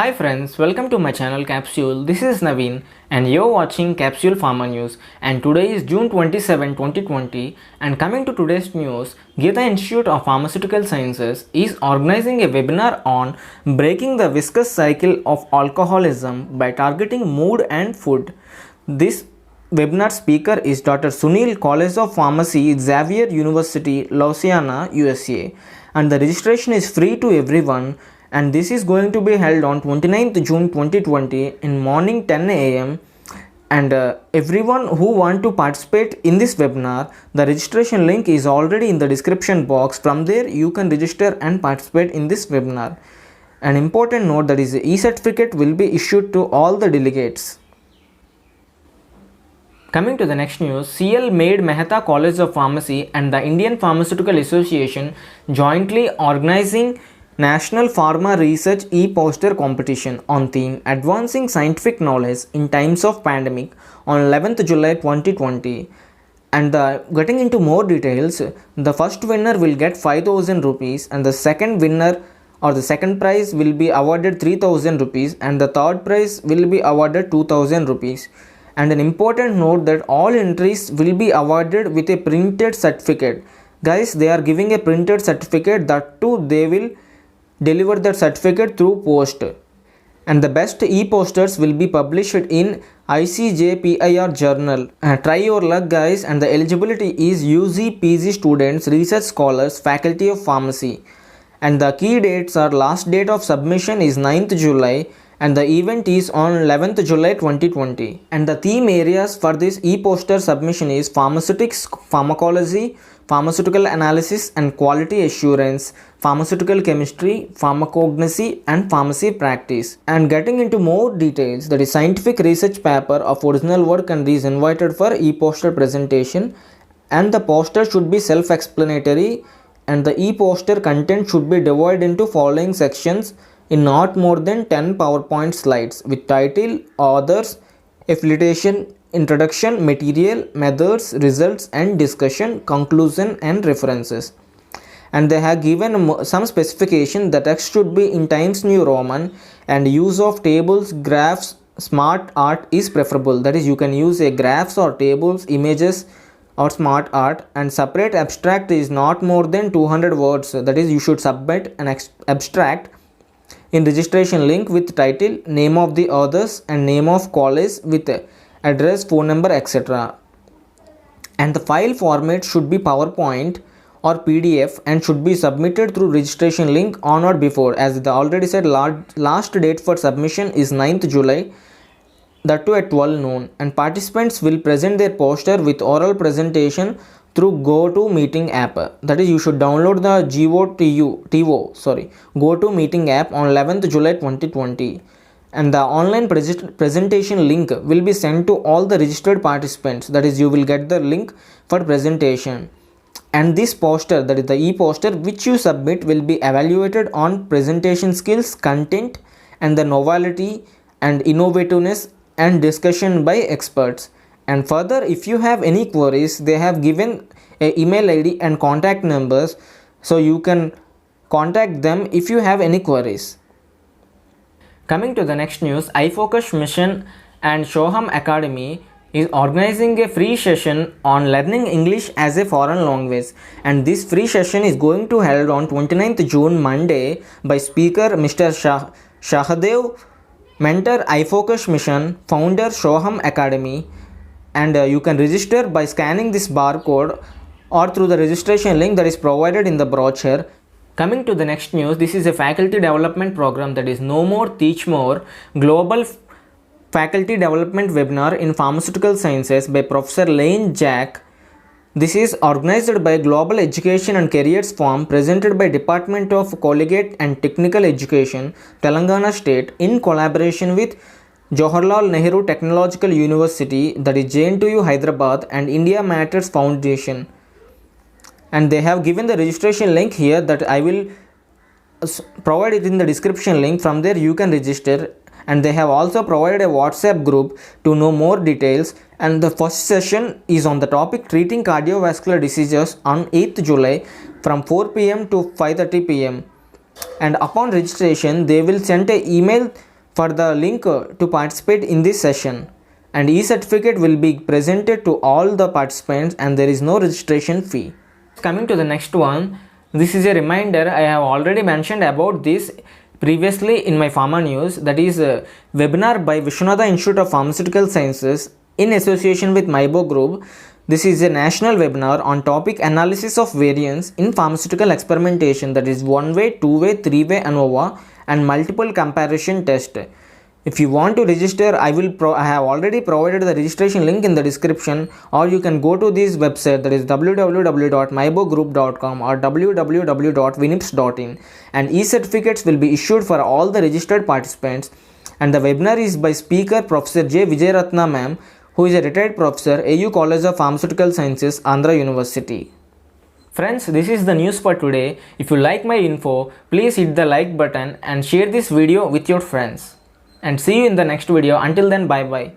Hi friends, welcome to my channel Capsule. This is Naveen and you're watching Capsule Pharma News, and today is June 27, 2020, and coming to today's news, Geeta Institute of Pharmaceutical Sciences is organizing a webinar on breaking the viscous cycle of alcoholism by targeting mood and food. This webinar speaker is Dr. Sunil, College of Pharmacy, Xavier University, Louisiana, USA, and the registration is free to everyone, and this is going to be held on 29th June 2020 in morning 10 a.m. and everyone who want to participate in this webinar, the registration link is already in the description box. From there you can register and participate in this webinar. An important note, that is, the e-certificate will be issued to all the delegates. Coming to the next news, CL made Mehta College of Pharmacy and the Indian Pharmaceutical Association jointly organizing National Pharma Research e-poster competition on theme Advancing Scientific Knowledge in Times of Pandemic on 11th July 2020. And getting into more details, the first winner will get 5,000 rupees, and the second winner or the second prize will be awarded 3,000 rupees, and the third prize will be awarded 2,000 rupees. And an important note, that all entries will be awarded with a printed certificate. Guys, they are giving a printed certificate, that too they will deliver that certificate through post. And the best e-posters will be published in ICJPIR journal. Try your luck, guys, and the eligibility is UG, PG students, research scholars, faculty of pharmacy. And the key dates are: last date of submission is 9th July and the event is on 11th July 2020. And the theme areas for this e-poster submission is pharmaceutics, pharmacology, pharmaceutical analysis and quality assurance, pharmaceutical chemistry, pharmacognosy and pharmacy practice. And getting into more details, that is, scientific research paper of original work and is invited for e-poster presentation, and the poster should be self-explanatory, and the e-poster content should be divided into following sections in not more than 10 PowerPoint slides with title, authors, affiliation, introduction, material, methods, results and discussion, conclusion and references. And they have given some specification. The text should be in Times New Roman, and use of tables, graphs, smart art is preferable. That is, you can use a graphs or tables, images or smart art, and separate abstract is not more than 200 words. That is, you should submit an abstract in registration link with title, name of the authors and name of college with address, phone number, etc. And the file format should be PowerPoint or PDF and should be submitted through registration link on or before. As I already said, last date for submission is 9th July, that too at 12 noon. And participants will present their poster with oral presentation through GoToMeeting app. That is, you should download the GoToMeeting app on 11th July 2020. And the online presentation link will be sent to all the registered participants. That is, you will get the link for presentation. And this poster, that is the e-poster which you submit, will be evaluated on presentation skills, content and the novelty and innovativeness and discussion by experts. And further, if you have any queries, they have given a email ID and contact numbers, so you can contact them if you have any queries. Coming to the next news, iFocus Mission and Shoham Academy is organizing a free session on learning English as a foreign language, and this free session is going to held on 29th June Monday by speaker Mr. Shahadev, mentor iFocus Mission, founder Shoham Academy. And you can register by scanning this barcode or through the registration link that is provided in the brochure. Coming to the next news, this is a faculty development program, that is No More Teach More Global Faculty Development Webinar in Pharmaceutical Sciences by Professor Lane Jack. This is organized by Global Education and Careers Forum, presented by Department of Collegiate and Technical Education, Telangana State, in collaboration with Jawaharlal Nehru Technological University, that is JNTU Hyderabad, and India Matters Foundation. And they have given the registration link here, that I will provide it in the description link. From there you can register. And they have also provided a WhatsApp group to know more details. And the first session is on the topic treating cardiovascular diseases on 8th July from 4 p.m. to 5:30 p.m. and upon registration they will send an email for the link to participate in this session, and e-certificate will be presented to all the participants and there is no registration fee. Coming to the next one, this is a reminder. I have already mentioned about this previously in my pharma news, that is a webinar by Vishwanatha Institute of Pharmaceutical Sciences in association with Maibo Group. This is a national webinar on topic analysis of variance in pharmaceutical experimentation, that is one-way, two-way, three-way ANOVA and multiple comparison test. If you want to register, I have already provided the registration link in the description, or you can go to this website, that is www.maibogroup.com or www.vinips.in, and e-certificates will be issued for all the registered participants. And the webinar is by speaker Professor J. Vijayaratna ma'am, who is a retired professor, AU College of Pharmaceutical Sciences, Andhra University. Friends, this is the news for today. If you like my info, please hit the like button and share this video with your friends. And see you in the next video. Until then, bye bye.